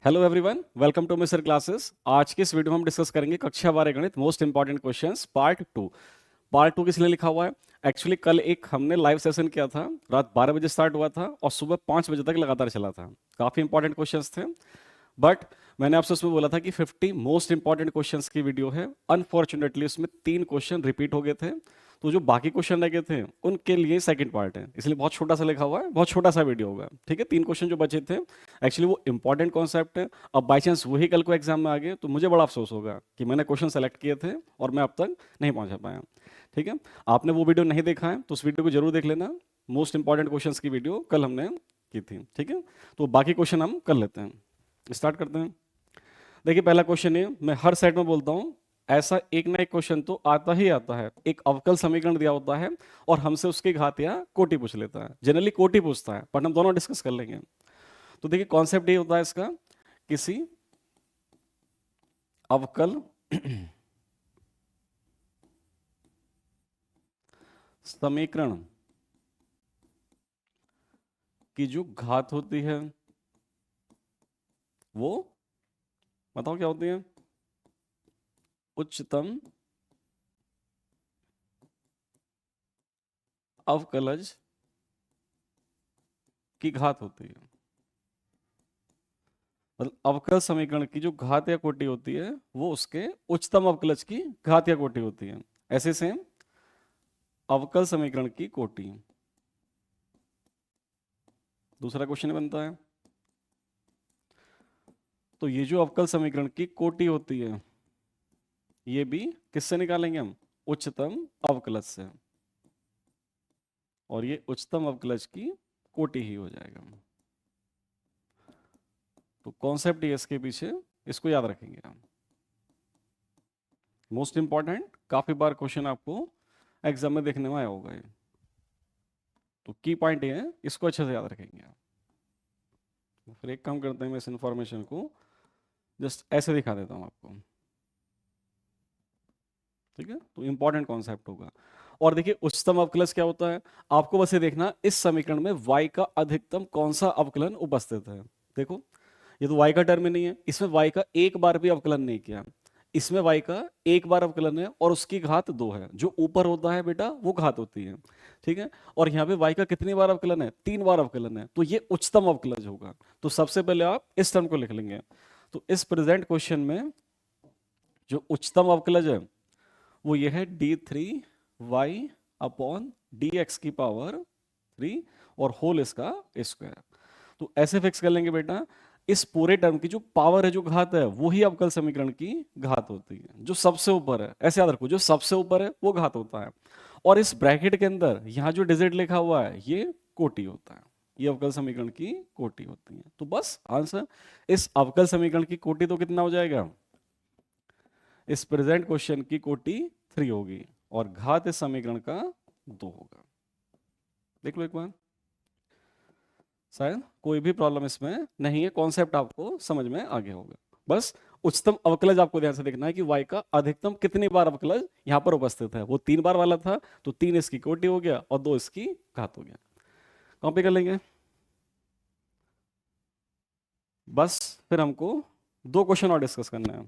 Hello everyone, welcome to Mister Classes. आज के इस वीडियो में हम डिस्कस करेंगे कक्षा 12 गणित most important questions part 2। Part 2 किस लिए लिखा हुआ है? एक्चुअली कल एक हमने लाइव सेशन किया था, रात 12 बजे स्टार्ट हुआ था और सुबह 5 बजे तक लगातार चला था। काफी इंपॉर्टेंट क्वेश्चंस थे, बट मैंने आपसे उसमें बोला था कि 50 मोस्ट इंपॉर्टेंट क्वेश्चंस की वीडियो है। अनफॉर्चुनेटली उसमें 3 क्वेश्चन रिपीट हो गए थे, तो जो बाकी क्वेश्चन रह गए थे उनके लिए सेकंड पार्ट है, इसलिए बहुत छोटा सा लिखा हुआ है, बहुत छोटा सा वीडियो होगा। ठीक है, 3 क्वेश्चन जो बचे थे एक्चुअली वो इंपॉर्टेंट कॉन्सेप्ट है। अब बाई चांस वही कल को एग्जाम में आ गए तो मुझे बड़ा अफसोस होगा कि मैंने क्वेश्चन सेलेक्ट किए थे और मैं अब तक नहीं पहुंचा पाया। ठीक है, आपने वो वीडियो नहीं देखा है तो उस वीडियो को जरूर देख लेना। मोस्ट इंपॉर्टेंट क्वेश्चन की वीडियो कल हमने की थी। ठीक है, तो बाकी क्वेश्चन हम कर लेते हैं, स्टार्ट करते हैं। देखिए पहला क्वेश्चन है, मैं हर सेट में बोलता हूं ऐसा एक ना एक क्वेश्चन तो आता ही आता है। एक अवकल समीकरण दिया होता है और हमसे उसकी घात या कोटि पूछ लेता है। जनरली कोटि पूछता है, बट हम दोनों डिस्कस कर लेंगे। तो देखिए कॉन्सेप्ट ये होता है इसका, किसी अवकल समीकरण की जो घात होती है वो, बताओ क्या होती है? उच्चतम अवकलज की घात होती है। मतलब अवकल समीकरण की जो घात या कोटि होती है वो उसके उच्चतम अवकलज की घात या कोटि होती है। ऐसे सेम अवकल समीकरण की कोटि। दूसरा क्वेश्चन बनता है, तो ये जो अवकल समीकरण की कोटि होती है ये भी किससे निकालेंगे हम? उच्चतम अवकलज से, और ये उच्चतम अवकलज की कोटि ही हो जाएगा। तो कॉन्सेप्ट ये इसके पीछे, इसको याद रखेंगे हम। मोस्ट इंपॉर्टेंट, काफी बार क्वेश्चन आपको एग्जाम में देखने में आया होगा ये। तो की पॉइंट ये है, इसको अच्छे से याद रखेंगे आप। फिर एक काम करते हैं, मैं इस इंफॉर्मेशन को जस्ट ऐसे दिखा देता हूं आपको। ठीक है, तो इंपॉर्टेंट कॉन्सेप्ट होगा। और देखिए उच्चतम अवकलज क्या होता है, आपको बस ये देखना इस समीकरण में y का अधिकतम कौन सा अवकलन उपस्थित है। देखो ये तो y का टर्म ही नहीं है, इसमें y का एक बार भी अवकलन नहीं किया। इसमें y का एक बार अवकलन है और उसकी घात 2 है। जो ऊपर होता है बेटा वो घात होती है। ठीक है, और यहाँ पे y का कितनी बार अवकलन है? 3 बार अवकलन है, तो ये उच्चतम अवकलज होगा। तो सबसे पहले आप इस टर्म को लिख लेंगे। तो इस प्रेजेंट क्वेश्चन में जो उच्चतम अवकलज है वो ये है d3y अपॉन dx की पावर 3 और होल इसका स्क्वायर। तो ऐसे फिक्स कर लेंगे बेटा, इस पूरे टर्म की जो पावर है, जो घात है, वो ही अवकल समीकरण की घात होती है। जो सबसे ऊपर है, ऐसे याद रखो, जो सबसे ऊपर है वो घात होता है, और इस ब्रैकेट के अंदर यहाँ जो डिजिट लिखा हुआ है ये कोटि होता है। ये अवकल समीकरण की कोटि होती है। तो बस आंसर, इस अवकल समीकरण की कोटि तो कितना हो जाएगा? इस प्रेजेंट क्वेश्चन की कोटि 3 होगी और घात इस समीकरण का 2 होगा। देख लो एक बार, शायद कोई भी प्रॉब्लम इसमें नहीं है, कॉन्सेप्ट आपको समझ में आ गया होगा। बस उच्चतम अवकलज आपको ध्यान से देखना है कि y का अधिकतम कितनी बार अवकलज यहां पर उपस्थित है। वो 3 बार वाला था, तो 3 इसकी कोटि हो गया और 2 इसकी घात हो गया। कॉपी कर लेंगे। बस फिर हमको 2 क्वेश्चन और डिस्कस करना है।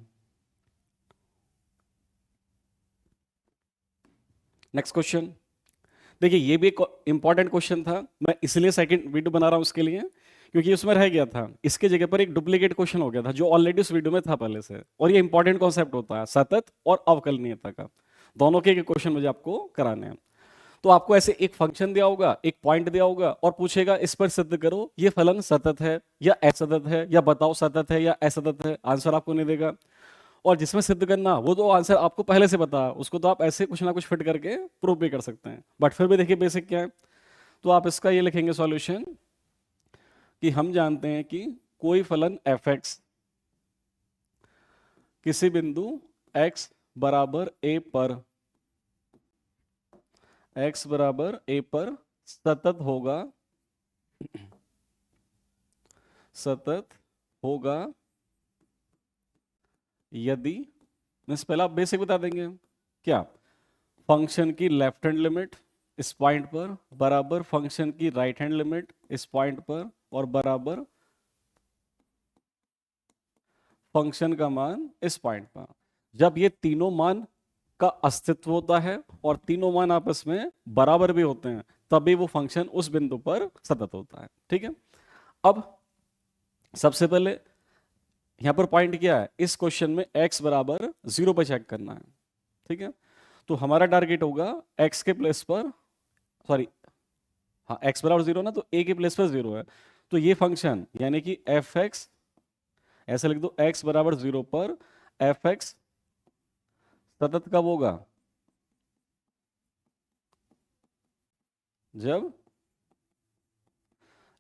नेक्स्ट क्वेश्चन देखिए, ये भी एक इंपॉर्टेंट क्वेश्चन था, मैं इसलिए सेकंड वीडियो बना रहा हूं उसके लिए, क्योंकि उसमें रह गया था। इसके जगह पर एक डुप्लीकेट क्वेश्चन हो गया था जो ऑलरेडी उस वीडियो में था पहले से। और ये इंपॉर्टेंट कॉन्सेप्ट होता है सतत और अवकलनीयता का, दोनों के क्वेश्चन मुझे आपको कराने हैं। तो आपको ऐसे एक फंक्शन दिया होगा, एक पॉइंट दिया होगा और पूछेगा इस पर सिद्ध करो ये फलन सतत है या असतत है, या बताओ सतत है या असतत है। आंसर आपको नहीं देगा, और जिसमें सिद्ध करना वो तो आंसर आपको पहले से पता है, उसको तो आप ऐसे कुछ ना कुछ फिट करके प्रूव भी कर सकते हैं। बट फिर भी देखिए बेसिक क्या है, तो आप इसका ये लिखेंगे सॉल्यूशन कि हम जानते हैं कि कोई फलन एफ एक्स किसी बिंदु x बराबर a पर, x बराबर a पर सतत होगा, सतत होगा यदि, मीन्स पहले आप बेसिक बता देंगे क्या, फंक्शन की लेफ्ट हैंड लिमिट इस पॉइंट पर बराबर फंक्शन की राइट हैंड लिमिट इस पॉइंट पर, और बराबर फंक्शन का मान इस पॉइंट पर। जब ये तीनों मान का अस्तित्व होता है और तीनों मान आपस में बराबर भी होते हैं, तभी वो फंक्शन उस बिंदु पर सतत होता है। ठीक है, अब सबसे पहले यहां पर पॉइंट क्या है, इस क्वेश्चन में x बराबर 0 पर चेक करना है। ठीक है, तो हमारा टारगेट होगा x के प्लेस पर, सॉरी हाँ x बराबर 0 ना, तो a के प्लेस पर 0 है, तो ये फंक्शन यानी कि f(x), ऐसे लिख दो x बराबर 0 पर f(x) सतत कब होगा, जब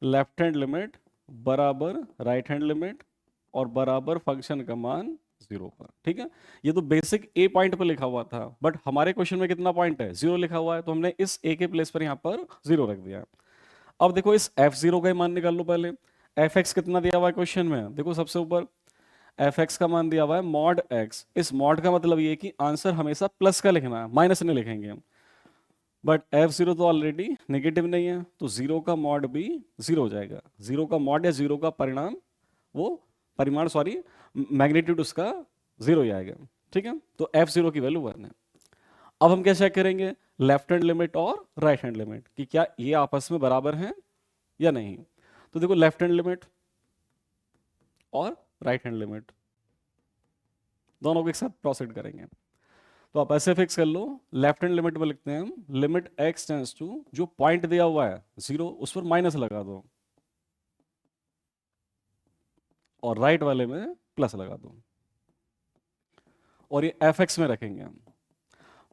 लेफ्ट हैंड लिमिट बराबर राइट हैंड लिमिट और बराबर फंक्शन का मान 0 पर। ठीक है, ये तो बेसिक ए पॉइंट पर लिखा हुआ था, बट हमारे क्वेश्चन में कितना पॉइंट है, 0 लिखा हुआ है, तो हमने इस ए के प्लेस पर यहां पर 0 रख दिया। अब देखो इस f0 का ही मान निकाल लो पहले। f(x) कितना दिया हुआ है क्वेश्चन में, देखो सबसे ऊपर f(x) का मान दिया हुआ है मॉड x। इस मॉड का मतलब ये है कि आंसर हमेशा प्लस का लिखना है, माइनस नहीं लिखेंगे हम। बट f0 तो ऑलरेडी नेगेटिव नहीं है, तो 0 का मॉड भी 0 हो जाएगा। 0 का मॉड या 0 का परिणाम, वो परिमाण सॉरी मैग्नीट्यूड उसका 0 ही आएगा। ठीक है, तो f0 की वैल्यू 1 है। अब हम क्या चेक करेंगे, लेफ्ट हैंड लिमिट और राइट हैंड लिमिट कि क्या ये आपस में बराबर हैं या नहीं। तो देखो लेफ्ट हैंड लिमिट और राइट हैंड लिमिट दोनों को एक साथ प्रोसीड करेंगे, तो आप ऐसे फिक्स कर लो। लेफ्ट हैंड लिमिट में लिखते हैं हम लिमिट x टेंड्स टू, जो पॉइंट दिया हुआ है 0 उस पर माइनस लगा दो, और राइट वाले में प्लस लगा दो, और ये f(x) में रखेंगे हम।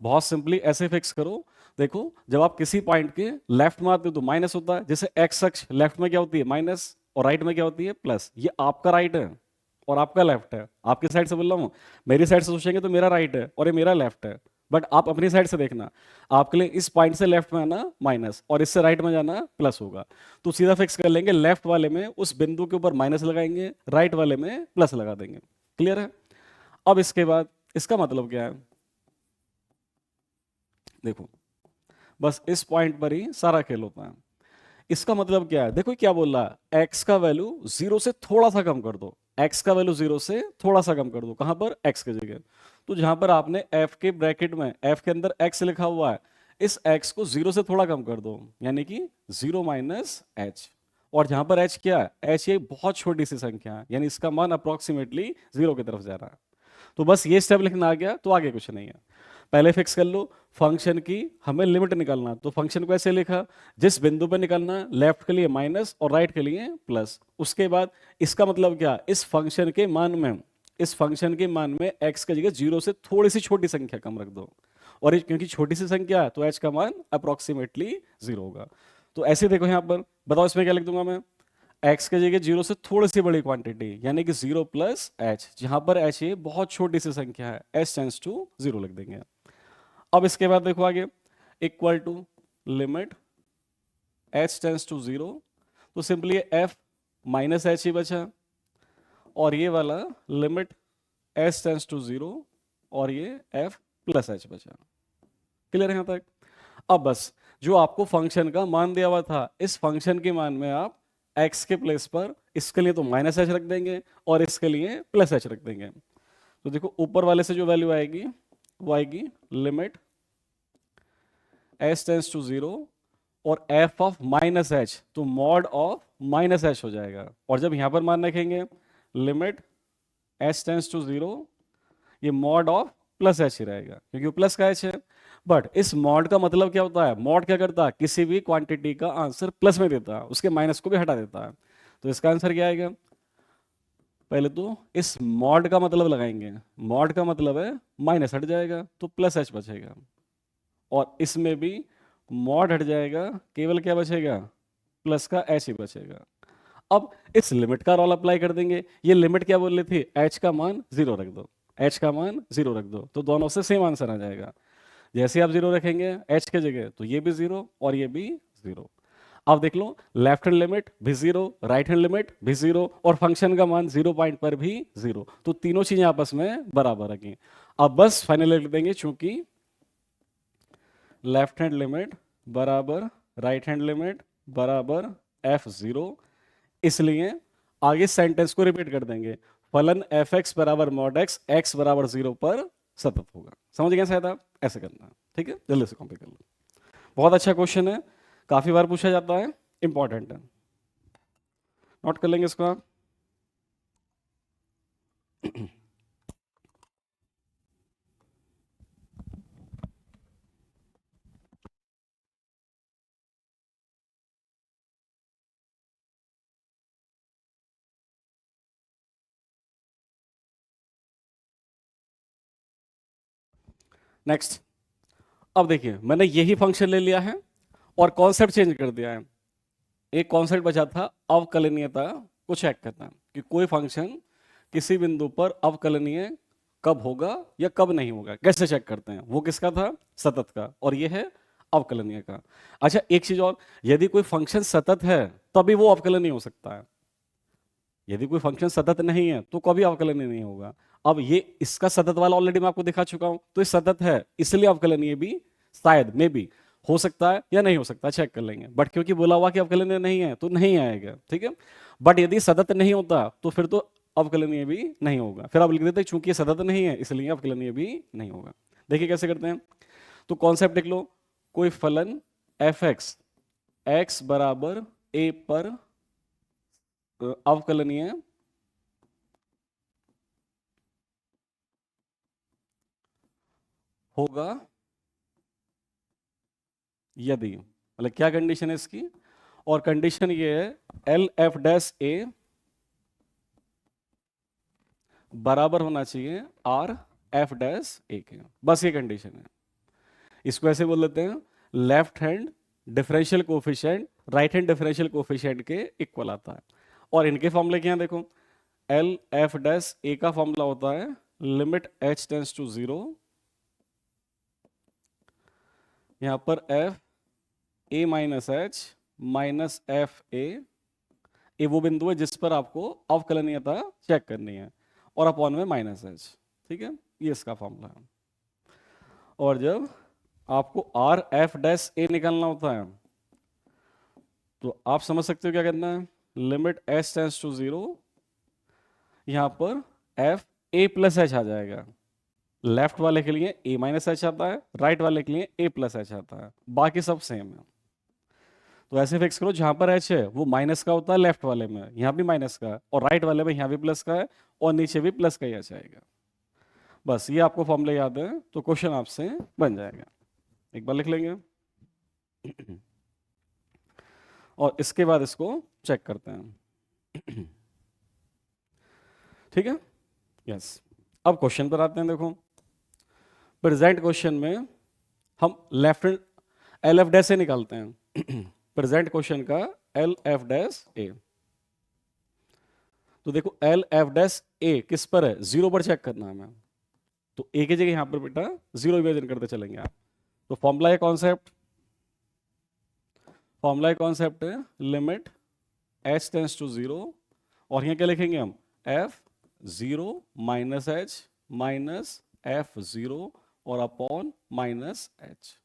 बहुत सिंपली ऐसे फिक्स करो, देखो जब आप किसी पॉइंट के लेफ्ट में आते हो तो माइनस होता है, जैसे x अक्ष लेफ्ट में क्या होती है माइनस, और राइट में क्या होती है प्लस। ये आपका राइट है और आपका लेफ्ट है, आपकी साइड से बोल रहा हूँ, मेरी साइड से सोचेंगे तो मेरा राइट है और ये मेरा लेफ्ट है, बट आप अपनी साइड से देखना, आपके लिए इस पॉइंट से लेफ्ट में आना माइनस और इससे राइट में जाना प्लस होगा। तो सीधा फिक्स कर लेंगे, लेफ्ट वाले में उस बिंदु के ऊपर माइनस लगाएंगे, राइट वाले में प्लस लगा देंगे। क्लियर है। अब इसके बाद इसका मतलब क्या है, देखो बस इस पॉइंट पर ही सारा खेल होता है। इसका मतलब क्या है, देखो क्या बोल रहा है, x का वैल्यू 0 से थोड़ा सा कम कर दो, x का वैल्यू 0 से थोड़ा सा कम कर दो, कहां पर, x की जगह। तो जहां पर आपने f के ब्रैकेट में f के अंदर x लिखा हुआ है, इस x को 0 से थोड़ा कम कर दो, यानी कि 0 माइनस h। और जहां पर h क्या है, h ये बहुत छोटी सी संख्या है, यानी इसका मान अप्रोक्सीमेटली 0 की तरफ जा रहा है। तो बस ये स्टेप लिखना आ गया, तो आगे कुछ नहीं है। पहले फिक्स कर लो फंक्शन की हमें लिमिट निकालना, तो फंक्शन को ऐसे लिखा, जिस बिंदु पे निकालना, लेफ्ट के लिए माइनस और राइट के लिए प्लस। उसके बाद इसका मतलब क्या, इस फंक्शन के मान में, इस फंक्शन के मान में x की जगह 0 से थोड़ी सी छोटी संख्या कम रख दो, और ये क्योंकि छोटी सी संख्या है तो h का मान अप्रोक्सीमेटली 0 होगा। तो ऐसे देखो यहाँ पर, बताओ इसमें क्या लिख दूंगा मैं, x की जगह 0 से थोड़ी सी बड़ी क्वांटिटी यानी कि 0 प्लस h, जहां पर h ये बहुत छोटी सी संख्या है, h टेंड्स टू 0 लिख देंगे। अब इसके बाद देखो आगे, equal to limit h tends to 0, तो सिंपली f माइनस h ही बचा, और ये वाला लिमिट h टेंड्स टू 0 और ये f प्लस h बचा। क्लियर है यहां तक। अब बस जो आपको फंक्शन का मान दिया हुआ था, इस फंक्शन के मान में आप x के प्लेस पर, इसके लिए तो माइनस h रख देंगे और इसके लिए प्लस h रख देंगे। तो देखो ऊपर वाले से जो वैल्यू आएगी वो आएगी लिमिट h टेंड्स टू 0 और f ऑफ माइनस h, तो मॉड ऑफ माइनस h हो जाएगा। और जब यहां पर मान रखेंगे लिमिट h टेंड्स टू 0, ये मॉड ऑफ प्लस h ही रहेगा क्योंकि वो प्लस का h है। बट इस मॉड का मतलब क्या होता है, मॉड क्या करता है, किसी भी क्वांटिटी का आंसर प्लस में देता है, उसके माइनस को भी हटा देता है। तो इसका आंसर क्या आएगा, पहले तो इस मॉड का मतलब लगाएंगे, मॉड का मतलब है माइनस हट जाएगा तो प्लस h बचेगा, और इसमें भी मॉड हट जाएगा, केवल क्या बचेगा, प्लस का h ही बचेगा। अब इस लिमिट का रोल अप्लाई कर देंगे, ये लिमिट क्या बोल रही थी, h का मान 0 रख दो, h का मान 0 रख दो, तो दोनों से सेम आंसर आ जाएगा। जैसे आप 0 रखेंगे h के जगह, तो ये भी 0 और ये भी 0। अब देख लो लेफ्ट हैंड लिमिट भी 0, राइट हैंड लिमिट भी 0, और फंक्शन का मान 0 पॉइंट पर भी 0, तो तीनों चीजें आपस में बराबर रखी। अब बस फाइनल लिख देंगे, चूंकि लेफ्ट हैंड लिमिट बराबर राइट हैंड लिमिट बराबर f0, इसलिए आगे सेंटेंस को रिपीट कर देंगे, फलन एफ एक्स बराबर मॉड एक्स एक्स बराबर 0 पर सतत होगा। समझ गए शायद आप? ऐसे करना है, ठीक है, जल्दी से कॉपी कर लो। बहुत अच्छा क्वेश्चन है, काफी बार पूछा जाता है, इंपॉर्टेंट है, नोट कर लेंगे इसको आप। नेक्स्ट, अब देखिए मैंने यही फंक्शन ले लिया है और कॉन्सेप्ट चेंज कर दिया है। एक कॉन्सेप्ट बचा था अवकलनीयता को चेक करना, कि कोई फंक्शन किसी बिंदु पर अवकलनीय कब होगा या कब नहीं होगा, कैसे चेक करते हैं। वो किसका था? सतत का, और ये है अवकलनीय का। अच्छा एक चीज और, यदि कोई फंक्शन सतत है तभी वो अवकलनीय हो सकता है, यदि कोई फंक्शन सतत नहीं है तो कभी अवकलनीय नहीं होगा। अब ये इसका सतत वाला ऑलरेडी मैं आपको दिखा चुका हूं, तो ये सतत है इसलिए अवकलनीय भी शायद मे बी हो सकता है या नहीं हो सकता, चेक कर लेंगे। बट क्योंकि बोला हुआ कि अवकलनीय नहीं है तो नहीं आएगा, ठीक है। बट यदि सतत नहीं होता तो फिर तो अवकलनीय भी नहीं होगा, फिर आप लिख देते चूंकि ये सतत नहीं है इसलिए अवकलनीय भी नहीं होगा। देखिए कैसे करते हैं, तो कॉन्सेप्ट लिख लो। कोई फलन एफ एक्स एक्स बराबर ए पर अवकलनीय होगा यदि, मतलब क्या कंडीशन है इसकी, और कंडीशन ये है एल एफ डैश ए बराबर होना चाहिए आर एफ डैश ए के, बस ये कंडीशन है। इसको ऐसे बोल लेते हैं, left hand differential coefficient right hand differential coefficient के इक्वल आता है। और इनके फॉर्मूले क्या हैं देखो, एल एफ डैश ए का फॉर्मूला होता है लिमिट एच टेंस टू 0, यहां पर F A minus H minus F A, ये वो बिंदु है जिस पर आपको अवकलनीयता चेक करनी है, और अपॉन में माइनस एच, ठीक है, ये इसका फॉर्मूला है। और जब आपको आर एफ डैश ए निकालना होता है तो आप समझ सकते हो क्या करना है, लिमिट एच टेंस टू 0, यहां पर एफ ए प्लस एच आ जाएगा। लेफ्ट वाले के लिए ए माइनस एच आता है, राइट वाले के लिए ए प्लस एच आता है, बाकी सब सेम है। तो ऐसे फिक्स करो जहां पर एच है वो माइनस का होता है लेफ्ट वाले में, यहां भी माइनस का है, और राइट वाले में यहां भी प्लस का है, और नीचे भी प्लस का ही एच आएगा। बस ये आपको फॉर्मूले याद है तो क्वेश्चन आपसे बन जाएगा, एक बार लिख लेंगे। और इसके बाद इसको चेक करते हैं। ठीक है, यस। अब क्वेश्चन पर आते हैं। देखो प्रेजेंट क्वेश्चन में हम लेफ्ट एल एफ डैश से निकालते हैं। प्रेजेंट क्वेश्चन का एल एफ डैश ए, तो देखो एल एफ डैश ए किस पर है, 0 पर चेक करना है हमें, तो ए की जगह यहां पर बेटा 0 इमेजिन करते चलेंगे आप। तो फॉर्मूला है कॉन्सेप्ट, फॉर्मूला कॉन्सेप्ट है लिमिट एच टेंस टू 0, और यहाँ क्या लिखेंगे हम, F 0 minus H minus F 0 और अपॉन माइनस एच।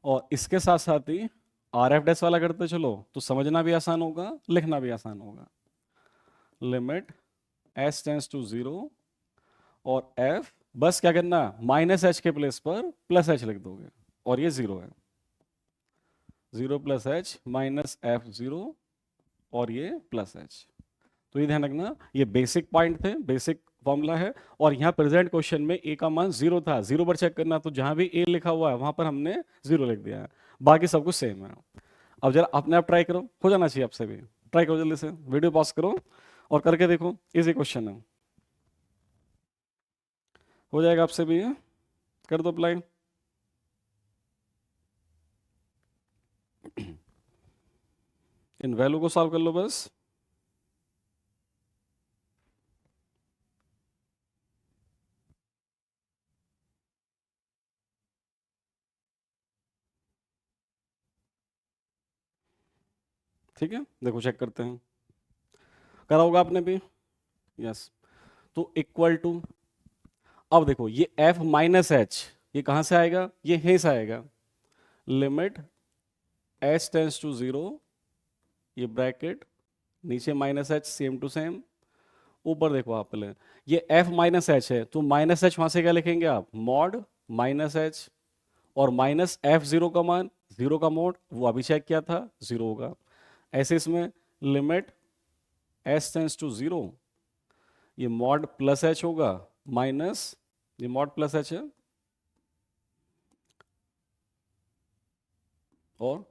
और इसके साथ साथ ही आर एफ डैश वाला करते चलो तो समझना भी आसान होगा, लिखना भी आसान होगा। लिमिट एच टेंस टू 0 और एफ, बस क्या करना, माइनस एच के प्लेस पर प्लस एच लिख दोगे, और ये 0 है, 0 प्लस एच माइनस एफ 0 और ये प्लस एच। तो ये ध्यान रखना, ये बेसिक पॉइंट थे, बेसिक फॉर्मूला है। और यहाँ प्रेजेंट क्वेश्चन में ए का मान 0 था, 0 पर चेक करना, तो जहां भी ए लिखा हुआ है वहां पर हमने 0 लिख दिया है, बाकी सब कुछ सेम है। अब जरा अपने आप ट्राई करो, हो जाना चाहिए आपसे भी, ट्राई करो जल्दी से, वीडियो पॉज करो और करके देखो, इजी क्वेश्चन है, हो जाएगा आपसे भी ये। कर दो अप्लाई। इन वैल्यू को सॉल्व कर लो बस। ठीक है, देखो चेक करते हैं, करा होगा आपने भी, यस। तो इक्वल टू, अब देखो ये f माइनस एच ये कहां से आएगा, ये यहीं से आएगा। लिमिट h टेंस टू 0, ये ब्रैकेट नीचे minus h same to same, ऊपर देखो आप पहले, ये f माइनस एच है, तो माइनस एच वहां से क्या लिखेंगे आप, मॉड माइनस एच, और माइनस एफ जीरो का मान, जीरो का मोड वो अभी चेक किया था, जीरो होगा। ऐसे इसमें limit s tends to zero, ये मॉड प्लस एच होगा, माइनस, ये मॉड प्लस एच है, और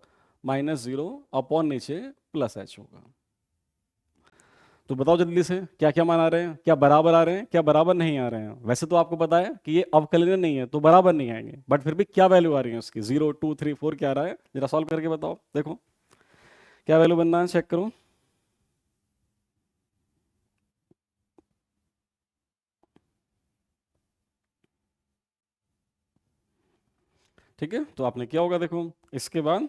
माइनस जीरो अपॉन नीचे प्लस एच होगा। तो बताओ जल्दी से, क्या क्या मान आ रहे हैं, क्या बराबर आ रहे हैं, क्या बराबर नहीं आ रहे हैं। वैसे तो आपको पता है कि ये अवकलनीय नहीं है तो बराबर नहीं आएंगे, बट फिर भी क्या वैल्यू आ रही है उसकी, 0 2 3 4 क्या आ रहा है, जरा सॉल्व करके बताओ, देखो क्या वैल्यू बनना है, चेक करो। ठीक है, तो आपने किया होगा, देखो इसके बाद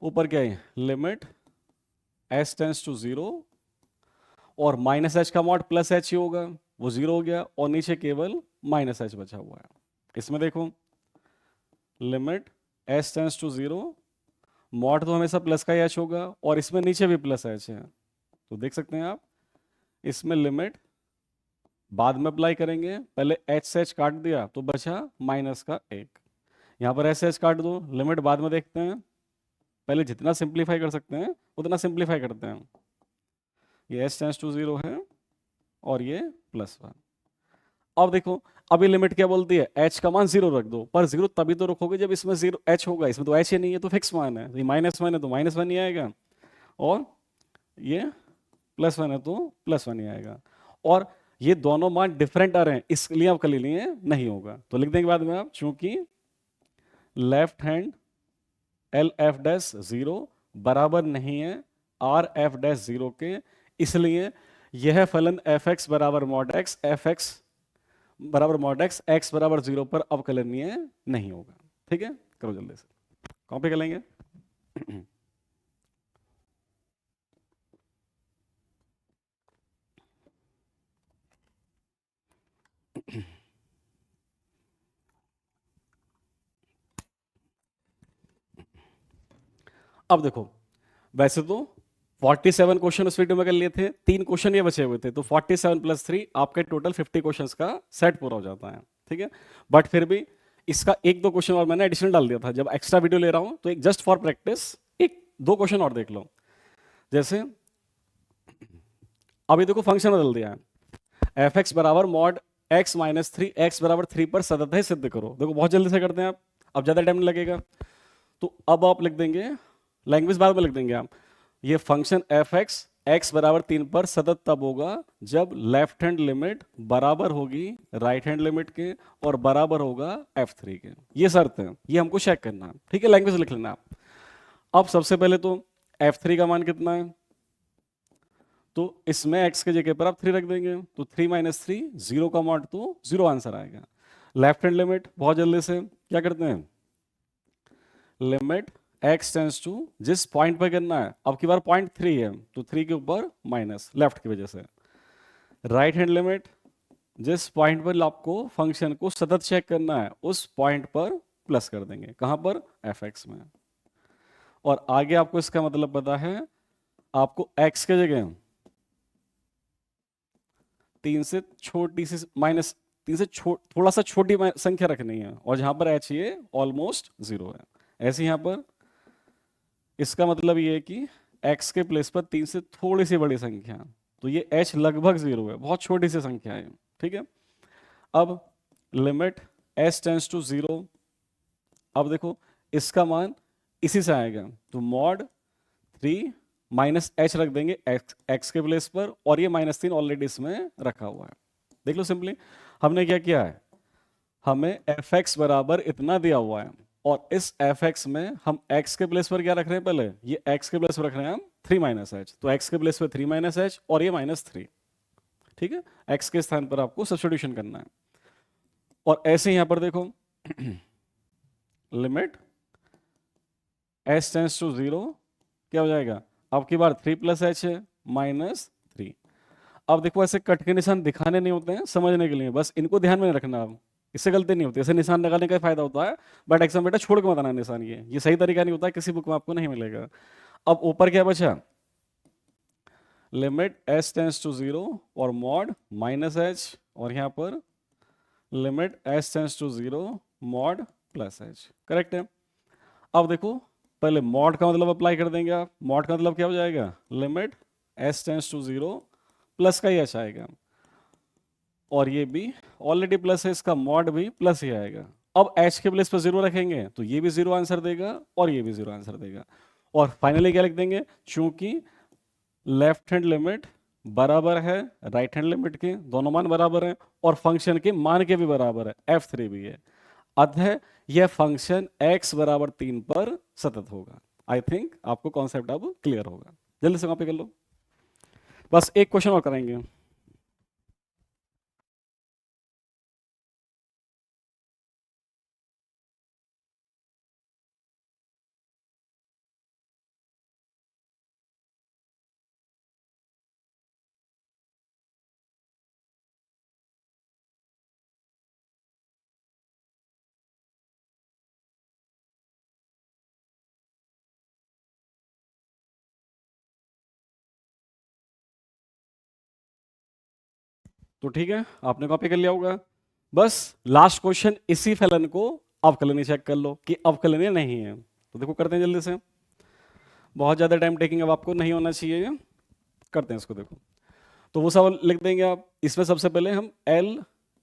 ऊपर क्या है, limit s tends to zero, और माइनस एच का मॉड प्लस एच ही होगा, वो जीरो हो गया, और नीचे केवल माइनस एच बचा हुआ है। इसमें देखो limit s tends to zero, mod तो हमेशा प्लस का ही एच होगा, और इसमें नीचे भी प्लस एच है, तो देख सकते हैं आप, इसमें लिमिट बाद में अप्लाई करेंगे, पहले एच से एच काट दिया तो बचा माइनस का एक, यहाँ पर एच से एच काट दो, लिमिट बाद में देखते हैं, पहले जितना सिंप्लीफाई कर सकते हैं उतना सिंप्लीफाई करते हैं। ये एच टेंस टू जीरो है, और ये प्लस वन। अब देखो, अभी लिमिट क्या बोलती है, एच का मान जीरो रख दो, पर जीरो तभी तो रखोगे जब इसमें जीरो एच होगा, इसमें तो एच ही नहीं है, तो फिक्स मान है, ये माइनस वन है तो माइनस वन ही आएगा, और ये प्लस वन है तो प्लस वन ही आएगा। और ये दोनों मान डिफरेंट आ रहे हैं, इसलिए आप कर लिए नहीं होगा, तो लिख देंगे बाद में आप, चूंकि left hand L F dash zero बराबर नहीं है आर एफ डैश जीरो के, इसलिए यह फलन एफ एक्स बराबर मॉड एक्स, एफ एक्स बराबर मॉड एक्स, एक्स बराबर जीरो पर अवकलनीय नहीं होगा। ठीक है, करो जल्दी से, कॉपी कर लेंगे। अब देखो, वैसे तो 47 क्वेश्चन उस वीडियो में कर लिए थे, 3 क्वेश्चन ये बचे हुए थे, तो 47 प्लस 3 आपके टोटल 50 क्वेश्चंस का सेट पूरा हो जाता है। ठीक है, बट फिर भी इसका एक दो क्वेश्चन और मैंने एडिशनल डाल दिया था, जब एक्स्ट्रा वीडियो ले रहा हूं तो एक जस्ट फॉर प्रैक्टिस एक दो क्वेश्चन और देख लो। जैसे अभी देखो फंक्शन बदल दिया है, एफ एक्स बराबर mod x minus three, x बराबर 3 पर सतत है सिद्ध करो। देखो बहुत जल्दी से करते हैं आप, अब ज्यादा टाइम नहीं लगेगा, तो अब आप लिख देंगे, लैंग्वेज बाद में लिख देंगे आप, ये फंक्शन एफ एक्स एक्स बराबर 3 पर सतत तब होगा जब लेफ्ट हैंड लिमिट बराबर होगी राइट हैंड लिमिट के, और बराबर होगा f3 के, ये शर्त है, ये हमको चेक करना है। ठीक है, लैंग्वेज लिख लेना आप। अब सबसे पहले तो f3 का मान कितना है, तो इसमें x के जगह पर आप 3 रख देंगे, तो 3 माइनस थ्री, जीरो का मॉड तो जीरो आंसर आएगा। लेफ्ट हैंड लिमिट बहुत जल्दी से क्या करते हैं, लिमिट x टेंस टू, जिस पॉइंट पर करना है, अब की बार पॉइंट 3 है तो 3 के ऊपर माइनस लेफ्ट की वजह से। राइट हैंड लिमिट, जिस पॉइंट पर आपको फंक्शन को सतत चेक करना है उस पॉइंट पर प्लस कर देंगे, कहां पर, fx में। और आगे आपको इसका मतलब पता है, आपको x के जगह 3 से छोटी सी माइनस 3 से थोड़ा सा छोटी संख्या रखनी है, और जहां पर h ये ऑलमोस्ट जीरो है, ऐसे यहां पर इसका मतलब ये है कि x के प्लेस पर 3 से थोड़ी सी बड़ी संख्या, तो ये h लगभग जीरो है, बहुत छोटी सी संख्या है। ठीक है, अब limit s tends to zero, अब देखो इसका मान इसी से आएगा, तो मॉड 3 माइनस एच रख देंगे x के प्लेस पर, और ये -3 ऑलरेडी इसमें रखा हुआ है। देख लो सिंपली, हमने क्या किया है, हमें fx बराबर इतना दिया हुआ है, और इस fx में हम x के प्लेस पर क्या रख रहे हैं, पहले ये x के प्लेस पर रख रहे हैं हम 3 माइनस एच, तो x के प्लेस पर 3 माइनस एच, और ये -3। ठीक है, x के स्थान पर आपको सब्स्टिट्यूशन करना है। और ऐसे यहां पर देखो limit s tends to zero क्या हो जाएगा, अब की बार 3 प्लस एच है -3। अब देखो ऐसे कट के निशान दिखाने नहीं होते हैं, समझने के लिए, बस इनको ध्यान में रखना, अब इससे गलती नहीं होती, ऐसे निशान लगाने का फायदा होता है, बट एग्जाम बेटा छोड़ के मत आना निशान, ये सही तरीका नहीं होता है, किसी बुक में आपको नहीं मिलेगा। अब ऊपर क्या बचा, limit h tends to zero और मॉड माइनस एच, और यहाँ पर limit h tends to zero mod plus h. Correct है। अब देखो, पहले मॉड का मतलब अप्लाई कर देंगे आप। मॉड का मतलब क्या हो जाएगा, limit h tends to zero, plus का ही एच आएगा, और ये भी ऑलरेडी प्लस है, इसका मॉड भी प्लस ही आएगा। अब एच के प्लेस पर जीरो रखेंगे तो ये भी जीरो आंसर देगा और ये भी जीरो आंसर देगा। और फाइनली क्या लिख देंगे, चूंकि लेफ्ट हैंड लिमिट बराबर है राइट हैंड लिमिट के, दोनों मान बराबर हैं, और फंक्शन के मान के भी बराबर है, f3 भी है, अतः यह फंक्शन x बराबर 3 पर सतत होगा। आई थिंक आपको कॉन्सेप्ट अब क्लियर होगा। जल्दी से कॉपी कर लो, बस एक क्वेश्चन और करेंगे। तो ठीक है, आपने कॉपी कर लिया होगा। बस लास्ट क्वेश्चन इसी फलन को अवकलनीय चेक कर लो कि अवकलनीय नहीं है। तो देखो करते हैं जल्दी से, बहुत ज़्यादा टाइम टेकिंग अब आपको नहीं होना चाहिए ये। करते हैं इसको, देखो तो वो सब लिख देंगे आप। इसमें सबसे पहले हम एल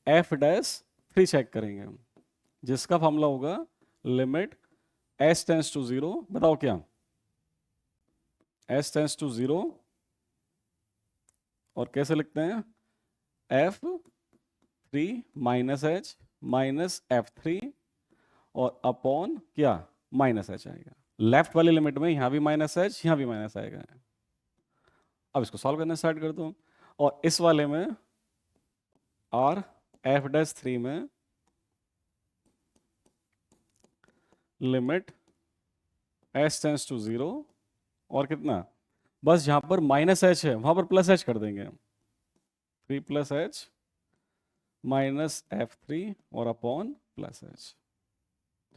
एफ डैश 3 चेक करेंगे, जिसका फॉर्मूला होगा limit s tends to zero, बताओ क्या, एस टेंस टू जीरो, और कैसे लिखते हैं, F three minus H minus F three, और अपॉन क्या, माइनस एच आएगा। लेफ्ट वाली लिमिट में यहां भी माइनस एच, यहां भी माइनस आएगा। अब इसको सॉल्व करना स्टार्ट कर दो, और इस वाले में आर एफ डैश 3 में limit h tends to zero, और कितना, बस जहां पर माइनस एच है वहां पर प्लस एच कर देंगे, 3 plus h minus F three और अपॉन प्लस एच।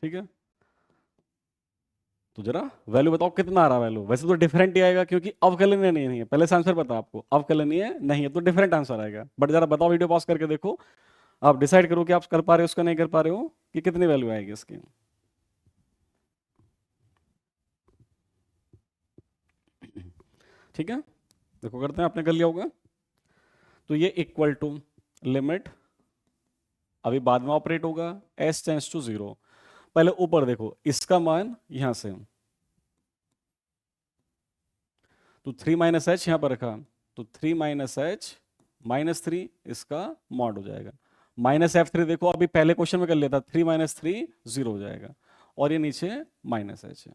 ठीक है, तो जरा वैल्यू बताओ कितना आ रहा वैल्यू। वैसे तो डिफरेंट ही आएगा क्योंकि अवकलनीय नहीं है, पहले से आंसर पता आपको, अवकलनीय नहीं है तो डिफरेंट आंसर आएगा। बट जरा बताओ, वीडियो पॉज करके देखो, आप डिसाइड करो कि आप कर पा रहे हो उसका, नहीं कर पा रहे हो, कि कितनी वैल्यू आएगी इसकी। ठीक है, देखो करते हैं, आपने कर लिया होगा। तो ये इक्वल टू लिमिट, अभी बाद में ऑपरेट होगा, एस टेंस टू जीरो। पहले ऊपर देखो, इसका मान यहां से, तो 3 माइनस एच यहां पर रखा, तो 3 माइनस एच माइनस 3, इसका मॉड हो जाएगा। माइनस एफ थ्री देखो अभी पहले क्वेश्चन में कर लिया था, 3 माइनस 3 जीरो हो जाएगा, और ये नीचे माइनस एच है।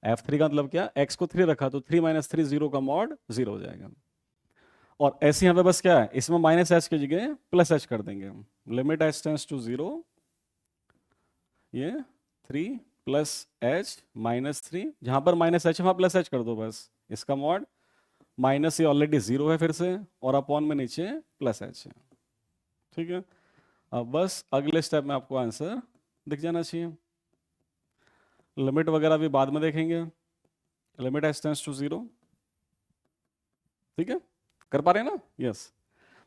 एफ थ्री का मतलब क्या, एक्स को 3 रखा तो 3 माइनस 3 जीरो का मॉड जीरो हो जाएगा। और ऐसे यहाँ पे बस क्या है, इसमें माइनस एच की जगह प्लस एच कर देंगे। Limit h tends to zero, ये 3 प्लस एच माइनस 3, जहां पर माइनस एच वहां प्लस एच कर दो बस, इसका मॉड माइनस, ये ऑलरेडी जीरो है फिर से, और अपॉन में नीचे प्लस एच है। ठीक है, अब बस अगले स्टेप में आपको आंसर दिख जाना चाहिए। लिमिट वगैरह भी बाद में देखेंगे, limit h tends to zero. ठीक है, कर पा रहे हैं ना, यस।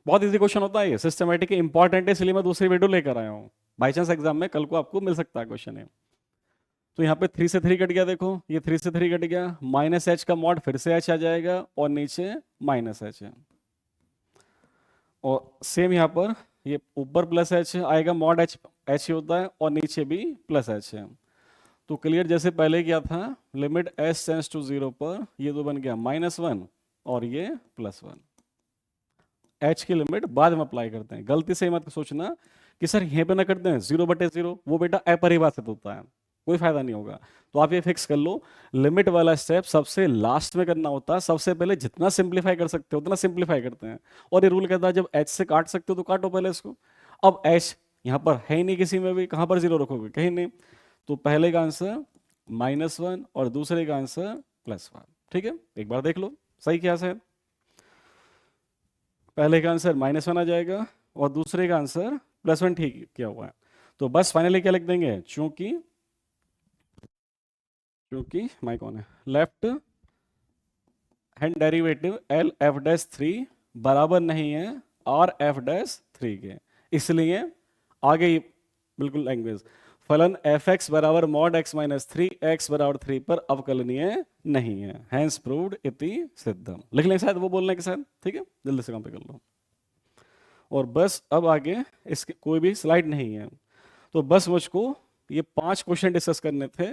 बहुत इजी क्वेश्चन होता है ये, सिस्टमेटिक इंपॉर्टेंट है, इसलिए मैं दूसरी वीडियो लेकर आया हूँ। बाई चांस एग्जाम में कल को आपको मिल सकता है क्वेश्चन है। तो यहाँ पे 3 से 3 कट गया, देखो ये 3 से 3 कट गया, माइनस एच का मॉड फिर से एच आ जाएगा, और नीचे माइनस एच है। और सेम यहाँ पर ये ऊपर प्लस एच आएगा, मॉड एच एच ही होता है, और नीचे भी प्लस एच है। तो क्लियर जैसे पहले किया था, limit h tends to zero पर ये तो बन गया -1 और ये +1। एच की लिमिट बाद में अप्लाई करते हैं, गलती से मत सोचना कि सर यहीं पे ना करते हैं 0/0, वो बेटा अपरिभाषित होता है, कोई फायदा नहीं होगा। तो आप ये फिक्स कर लो, लिमिट वाला स्टेप सबसे लास्ट में करना होता है, सबसे पहले जितना सिंप्लीफाई कर सकते हो उतना सिंप्लीफाई करते हैं। और ये रूल कहता है जब एच से काट सकते हो तो काटो पहले इसको। अब एच यहाँ पर है ही नहीं किसी में भी, कहाँ पर जीरो रखोगे, कहीं नहीं। तो पहले का आंसर -1 और दूसरे का आंसर +1। ठीक है, एक बार देख लो सही क्या है। पहले का आंसर -1 आ जाएगा और दूसरे का आंसर +1 ठीक किया हुआ है। तो बस फाइनली क्या लिख देंगे, चूंकि चूंकि माइक ऑन है, left and derivative L F dash 3 बराबर नहीं है आर एफ डैश 3 के, इसलिए आगे ही बिल्कुल लैंग्वेज फलन एफ एक्स बराबर मॉड एक्स माइनस 3 एक्स बराबर 3 पर अवकलनीय नहीं है, हैंस प्रूव्ड इति सिद्धम। लिख लें शायद वो बोलने के साथ, ठीक है, जल्दी से काम पे कर लो। और बस अब आगे इसके कोई भी स्लाइड नहीं है, तो बस मुझको ये 5 क्वेश्चन डिस्कस करने थे।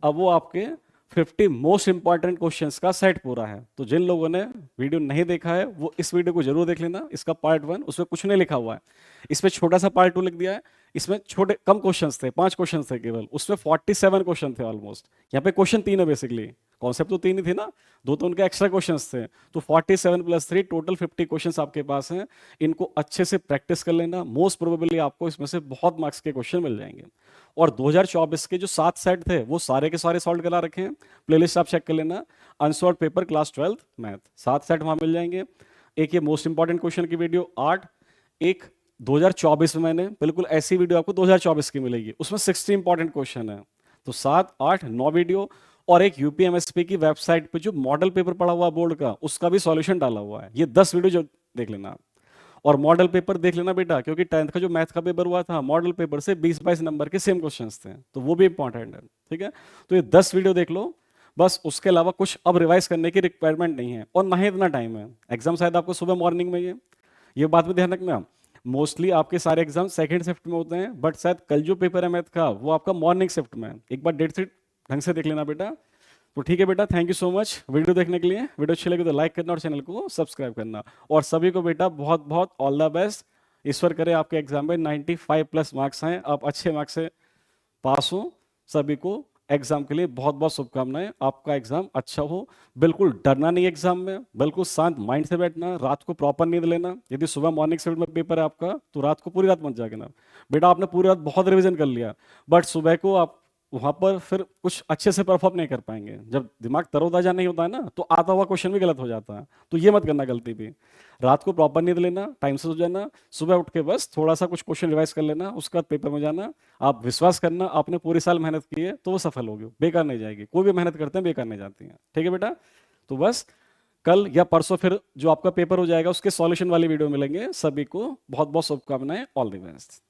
अब वो आपके 50 मोस्ट इंपॉर्टेंट क्वेश्चंस का सेट पूरा है। तो जिन लोगों ने वीडियो नहीं देखा है वो इस वीडियो को जरूर देख लेना, इसका पार्ट 1, उसमें कुछ नहीं लिखा हुआ है, इसमें छोटा सा पार्ट 2 लिख दिया है। इसमें छोटे कम क्वेश्चंस थे, 5 क्वेश्चंस थे केवल, उसमें 47 क्वेश्चन थे ऑलमोस्ट। यहाँ पे क्वेश्चन 3 है बेसिकली, कॉन्सेप्ट तो 3 ही थे ना, 2 तो उनके एक्स्ट्रा क्वेश्चंस थे। तो 47 + 3 टोटल 50 क्वेश्चंस आपके पास हैं। इनको अच्छे से प्रैक्टिस कर लेना, मोस्ट प्रोबेबली आपको इसमें से बहुत मार्क्स के क्वेश्चन मिल जाएंगे। और 2024 के जो 7 सेट थे वो सारे के सारे सॉल्व करा रखे हैं, प्लेलिस्ट आप चेक कर लेना, unsolved paper class 12th math, 7 set वहां मिल जाएंगे। एक ये मोस्ट इंपॉर्टेंट क्वेश्चन की वीडियो 8, एक 2024 में मैंने बिल्कुल ऐसी वीडियो आपको 2024 की मिलेगी, उसमें 60 इंपॉर्टेंट क्वेश्चन है। तो 7, 8, 9 वीडियो, और एक यूपीएमएसपी की वेबसाइट पे जो मॉडल पेपर पड़ा हुआ बोर्ड का, उसका भी सॉल्यूशन डाला हुआ है। ये 10 वीडियो जो देख लेना आप। और मॉडल पेपर देख लेना बेटा, क्योंकि 10th का जो मैथ का पेपर हुआ था, मॉडल पेपर से 20-22 नंबर के सेम क्वेश्चंस थे, तो वो भी इंपॉर्टेंट है, ठीक है। तो ये 10 वीडियो देख लो बस, उसके अलावा कुछ अब रिवाइज करने की रिक्वायरमेंट नहीं है, और ना ही इतना टाइम है। एग्जाम शायद आपको सुबह मॉर्निंग में ये बात में ध्यान रखना, मोस्टली आपके सारे एग्जाम सेकंड शिफ्ट में होते हैं, बट शायद कल जो पेपर है मैथ का वो आपका मॉर्निंग शिफ्ट में है। एक बार डेट शीट ढंग से देख लेना बेटा। तो ठीक है बेटा, thank you so much video देखने के लिए। वीडियो अच्छी लगी तो लाइक करना और चैनल को सब्सक्राइब करना। और सभी को बेटा बहुत बहुत ऑल द बेस्ट। ईश्वर करे आपके एग्जाम में 95+ मार्क्स आए, आप अच्छे मार्क्स से पास हो। सभी को एग्जाम के लिए बहुत बहुत शुभकामनाएं, आपका एग्जाम अच्छा हो। बिल्कुल डरना नहीं एग्जाम में, बिल्कुल शांत माइंड से बैठना, रात को प्रॉपर नींद लेना। यदि सुबह मॉर्निंग शिफ्ट में पेपर है आपका तो रात को पूरी रात मत जागना बेटा। आपने पूरी रात बहुत रिवीजन कर लिया, बट सुबह को आप वहां पर फिर कुछ अच्छे से परफॉर्म नहीं कर पाएंगे। जब दिमाग तरोताजा नहीं होता है ना, तो आता हुआ क्वेश्चन भी गलत हो जाता है। तो ये मत करना गलती भी। रात को प्रॉपर नींद लेना, टाइम से सो जाना, सुबह उठ के बस थोड़ा सा कुछ क्वेश्चन रिवाइज कर लेना, उसके बाद पेपर में जाना। आप विश्वास करना, आपने पूरे साल मेहनत की है तो वो सफल होगी, बेकार नहीं जाएगी। कोई भी मेहनत करते हैं बेकार नहीं जाती है, ठीक है बेटा। तो बस कल या परसों फिर जो आपका पेपर हो जाएगा उसके सॉल्यूशन वाली वीडियो मिलेंगे। सभी को बहुत बहुत शुभकामनाएं, ऑल द बेस्ट।